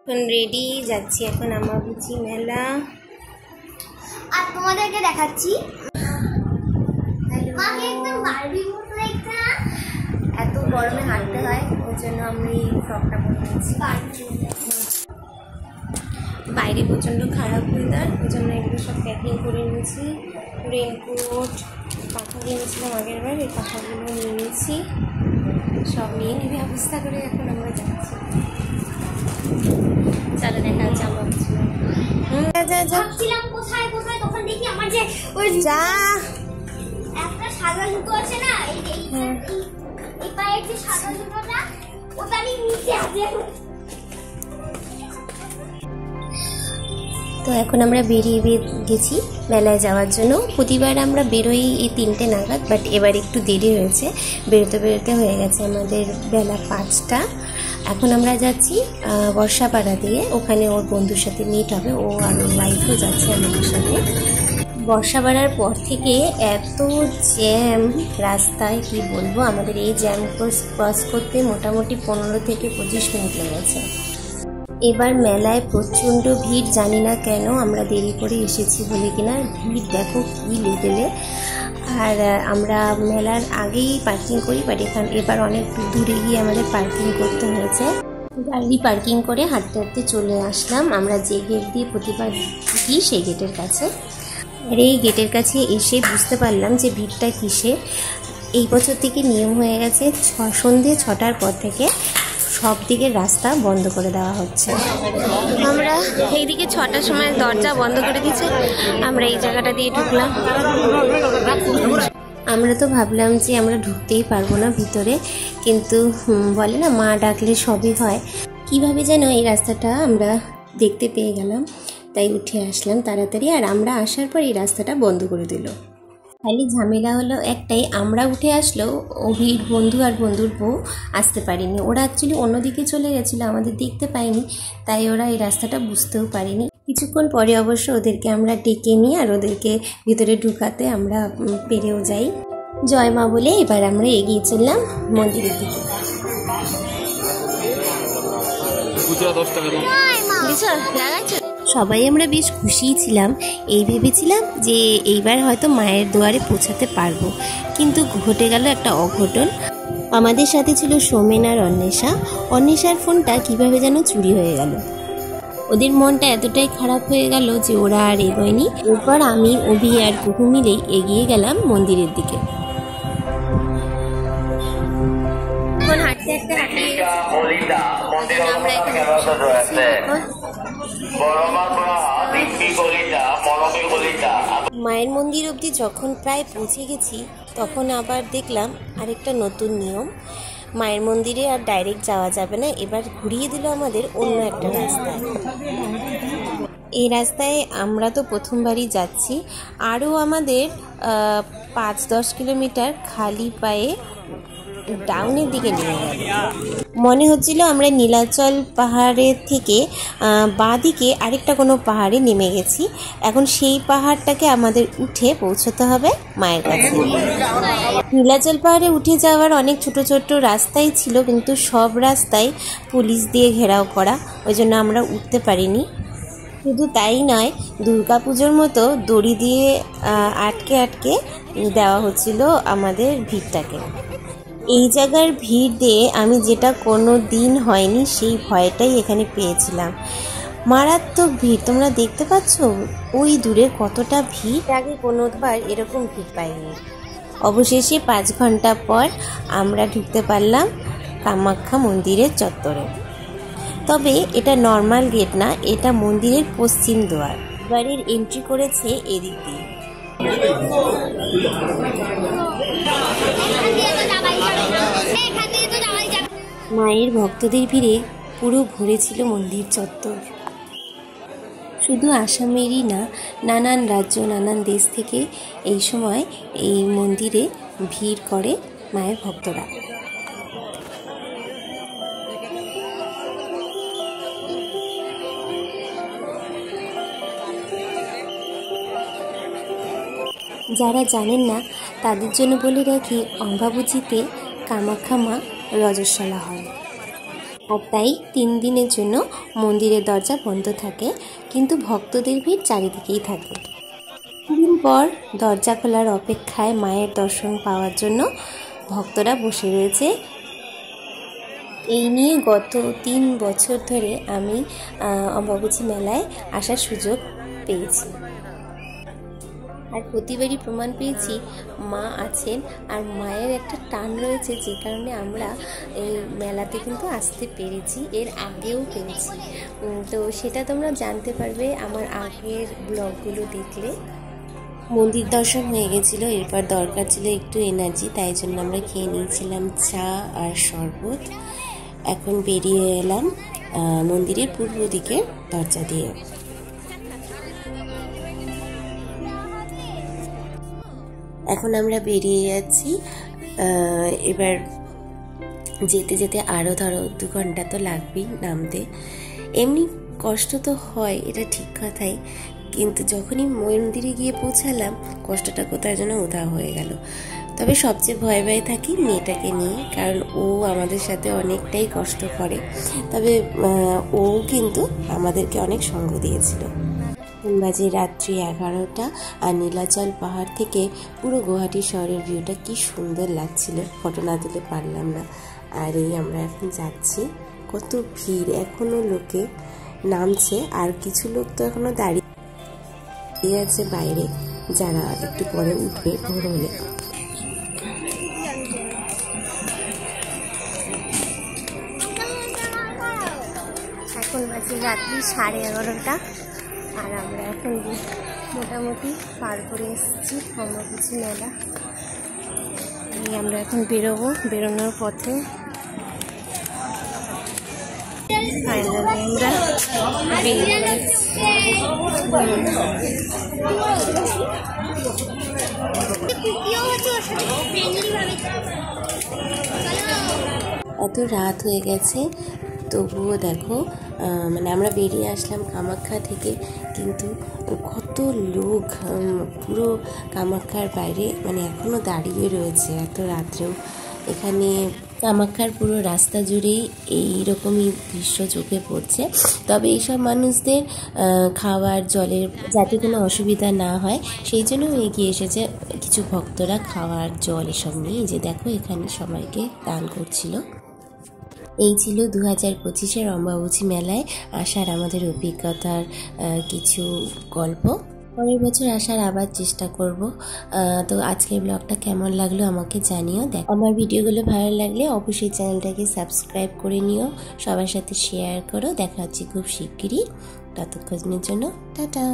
এখন রেডি যাচ্ছি এখন আমাবুচি মেলা আর তোমাদেরকে দেখাচ্ছি মাকে একদম বারবির মতো একটা এত গরমে হাঁটতে হয় ওই জন্য আমি ফ্রকটা পরে নিয়েছি। বাইরে প্রচণ্ড খারাপ ওয়েদার ওই জন্য এগুলো সব প্যাকিং করে নিয়েছি। রেনকোট পাখা কিনেছিলাম আগের বার, এই পাখাগুলো নিয়ে নিয়েছি, সব নিয়ে নিয়ে ব্যবস্থা করে এখন আমরা যাচ্ছি। চলো দেখা হচ্ছে আমাবুচি ভাবছিলাম কোথায় কোথায়, তখন দেখি আমার যে ওই যা একটা সাদা জুতো আছে না, এই পায়ের যে সাদা জুতোটা ওটা আমি নিচে আছে। তো এখন আমরা বেরিয়ে গেছি মেলায় যাওয়ার জন্য। প্রতিবার আমরা বেরোই এই 3টে নাগাদ, বাট এবার একটু দেরি হয়েছে, বেরোতে বেরোতে হয়ে গেছে আমাদের বেলা 5টা। এখন আমরা যাচ্ছি বর্ষাপাড়া দিয়ে, ওখানে ওর বন্ধুর সাথে মিট হবে, ও আর ওর ওয়াইফও যাচ্ছে আমাদের সাথে। বর্ষাপাড়ার পর থেকে এত জ্যাম রাস্তায় কি বলবো, আমাদের এই জ্যাম ক্রস করতে মোটামুটি 15 থেকে 25 মিনিট লেগেছে। এবার মেলায় প্রচণ্ড ভিড়, জানি না কেন আমরা দেরি করে এসেছি বলে কিনা, ভিড় দেখো কি লেভেলে। আর আমরা মেলার আগেই পার্কিং করি, বাট এবার অনেক দূরে গিয়ে আমাদের পার্কিং করতে হয়েছে। গাড়ি পার্কিং করে হাঁটতে হাঁটতে চলে আসলাম আমরা যে গেট দিয়ে প্রতিবার ঢুকি সেই গেটের কাছে। আর এই গেটের কাছে এসে বুঝতে পারলাম যে ভিড়টা কিসে। এই বছর থেকে নিয়ম হয়ে গেছে সন্ধ্যে 6টার পর থেকে সব দিকের রাস্তা বন্ধ করে দেওয়া হচ্ছে। আমরা এইদিকে 6টার সময় দরজা বন্ধ করে দিয়েছে, আমরা এই জায়গাটা দিয়ে ঢুকলাম। আমরা তো ভাবলাম যে আমরা ঢুকতেই পারবো না ভিতরে, কিন্তু বলে না মা ডাকলে সবই হয়। কিভাবে যেন এই রাস্তাটা আমরা দেখতে পেয়ে গেলাম, তাই উঠে আসলাম তাড়াতাড়ি। আর আমরা আসার পর এই রাস্তাটা বন্ধ করে দিল। খালি ঝামেলা হলো একটাই, আমরা উঠে আসলেও অভির বন্ধু আর বন্ধুর বউ আসতে পারিনি। ওরা অ্যাকচুয়ালি অন্যদিকে চলে গেছিলো, আমাদের দেখতে পাইনি, তাই ওরা এই রাস্তাটা বুঝতেও পারিনি। কিছুক্ষণ পরে অবশ্য ওদেরকে আমরা ডেকে নিই আর ওদেরকে ভিতরে ঢুকাতে আমরা পেরেও যাই। জয় মা বলে এবার আমরা এগিয়ে চললাম মন্দিরের দিকে। সবাই আমরা বেশ খুশিই ছিলাম, এই ভেবেছিলাম যে এইবার হয়তো মায়ের দুয়ারে পৌঁছাতে পারবো, কিন্তু ঘটে গেল একটা অঘটন। আমাদের সাথে ছিল সৌমেন আর অন্বেষার ফোনটা কিভাবে যেন চুরি হয়ে গেল। ওদের মনটা এতটাই খারাপ হয়ে গেল যে ওরা আর এগোয়নি। এরপর আমি, অভি আর কুহু মিলেই এগিয়ে গেলাম মন্দিরের দিকে। হাঁটতে হাঁটতে মায়ের মন্দির অবধি যখন প্রায় পৌঁছে গেছি, তখন আবার দেখলাম আরেকটা নতুন নিয়ম, মায়ের মন্দিরে আর ডাইরেক্ট যাওয়া যাবে না, এবার ঘুরিয়ে দিল আমাদের অন্য একটা রাস্তায়। এই রাস্তায় আমরা তো প্রথমবারই যাচ্ছি, আরও আমাদের 5-10 কিলোমিটার খালি পায়ে ডাউনের দিকে নিয়ে গেল। মনে হচ্ছিল আমরা নীলাচল পাহাড়ের থেকে বাঁ দিকে আরেকটা কোনো পাহাড়ে নেমে গেছি। এখন সেই পাহাড়টাকে আমাদের উঠে পৌঁছতে হবে মায়ের কাছে। নীলাচল পাহাড়ে উঠে যাওয়ার অনেক ছোট ছোট রাস্তাই ছিল, কিন্তু সব রাস্তায় পুলিশ দিয়ে ঘেরাও করা, ওই জন্য আমরা উঠতে পারিনি। শুধু তাই নয়, দুর্গাপুজোর মতো দড়ি দিয়ে আটকে আটকে দেওয়া হচ্ছিল আমাদের ভিড়টাকে। এই জায়গার ভিড় দিয়ে আমি যেটা কোনো দিন হয়নি সেই ভয়টাই এখানে পেয়েছিলাম। মারাত্মক ভিড়, তোমরা দেখতে পাচ্ছ ওই দূরে কতটা ভিড়, আগে কোনোবার এরকম ভিড় পাইনি। অবশেষে 5 ঘন্টা পর আমরা ঢুকতে পারলাম কামাখ্যা মন্দিরের চত্বরে। তবে এটা নর্মাল গেট না, এটা মন্দিরের পশ্চিম দুয়ার। এবারের এন্ট্রি করেছে এদিক দিয়ে। মায়ের ভক্তদের ভিড়ে পুরো ভরেছিল মন্দির চত্বর। শুধু আসামেরই না, নানান রাজ্য নানান দেশ থেকে এই সময় এই মন্দিরে ভিড় করে মায়ের ভক্তরা। যারা জানেন না তাদের জন্য বলে রাখি, অম্বাবুচিতে কামাখ্যা মা রজস্বলা হয়। আর তাই 3 দিনের জন্য মন্দিরের দরজা বন্ধ থাকে, কিন্তু ভক্তদের ভিড় চারিদিকেই থাকে। দিন পর দরজা খোলার অপেক্ষায় মায়ের দর্শন পাওয়ার জন্য ভক্তরা বসে রয়েছে। এই নিয়ে গত 3 বছর ধরে আমি অম্বাবুচি মেলায় আসার সুযোগ পেয়েছি, আর প্রতিবারই প্রমাণ পেয়েছি মা আছেন আর মায়ের একটা টান রয়েছে, যে কারণে আমরা এই মেলাতে কিন্তু আসতে পেরেছি, এর আগেও পেরেছি। তো সেটা তোমরা জানতে পারবে আমার আগের ব্লগগুলো দেখলে। মন্দির দর্শন হয়ে গেছিলো, এরপর দরকার ছিল একটু এনার্জি, তাই জন্য আমরা খেয়ে নিয়েছিলাম চা আর শরবত। এখন বেরিয়ে এলাম মন্দিরের পূর্ব দিকের দরজা দিয়ে। এখন আমরা বেরিয়ে যাচ্ছি। এবার যেতে যেতে আরও ধরো 2 ঘন্টা তো লাগবেই নামতে। এমনি কষ্ট তো হয়, এটা ঠিক কথাই, কিন্তু যখনই মন্দিরে গিয়ে পৌঁছালাম কষ্টটা কোথায় যেন উধাও হয়ে গেল। তবে সবচেয়ে ভয়ে থাকি মেয়েটাকে নিয়ে, কারণ ও আমাদের সাথে অনেকটাই কষ্ট করে। তবে ও কিন্তু আমাদেরকে অনেক সঙ্গ দিয়েছিল। বাজে রাত্রি 11টা, আর নীলাচল পাহাড় থেকে পুরো গুয়াহাটি শহরের ভিউটা কি সুন্দর লাগছিল, ফটো না তুলে পারলাম না। আর এই আমরা এখন যাচ্ছি, কত ভিড়, এখনো লোকে নামছে, আর কিছু লোক তো এখনো দাঁড়িয়ে আছে বাইরে, যারা একটু পরে উঠবে ভোর হলে। এখন বাজে রাত্রি 11:30, আর আমরা এখন মোটামুটি পার করে এসেছি অম্বাবুচি মেলা। আমরা এখন বেরোবো, বেরোনোর পথে আমরা এত রাত হয়ে গেছে, তবুও দেখো মানে আমরা বেরিয়ে আসলাম কামাখ্যা থেকে, কিন্তু কত লোক পুরো কামাখ্যার বাইরে মানে এখনও দাঁড়িয়ে রয়েছে এত রাত্রেও। এখানে কামাখ্যার পুরো রাস্তা জুড়েই এইরকমই দৃশ্য চোখে পড়ছে। তবে এইসব মানুষদের খাওয়ার জলের যাতে কোনো অসুবিধা না হয় সেই জন্য এগিয়ে এসেছে কিছু ভক্তরা খাওয়ার জল এসব নিয়ে, যে দেখো এখানে সবাইকে দান করছিল। এই ছিল 2025-এর অম্বাবুচি মেলায় আসার আমাদের অভিজ্ঞতার কিছু গল্প। পরের বছর আসার আবার চেষ্টা করব। তো আজকের ব্লগটা কেমন লাগলো আমাকে জানিও। আমার ভিডিওগুলো ভালো লাগলে অবশ্যই চ্যানেলটাকে সাবস্ক্রাইব করে নিও, সবার সাথে শেয়ার করো। দেখা হচ্ছে খুব শিগগিরই, ততক্ষণের জন্য টাটা।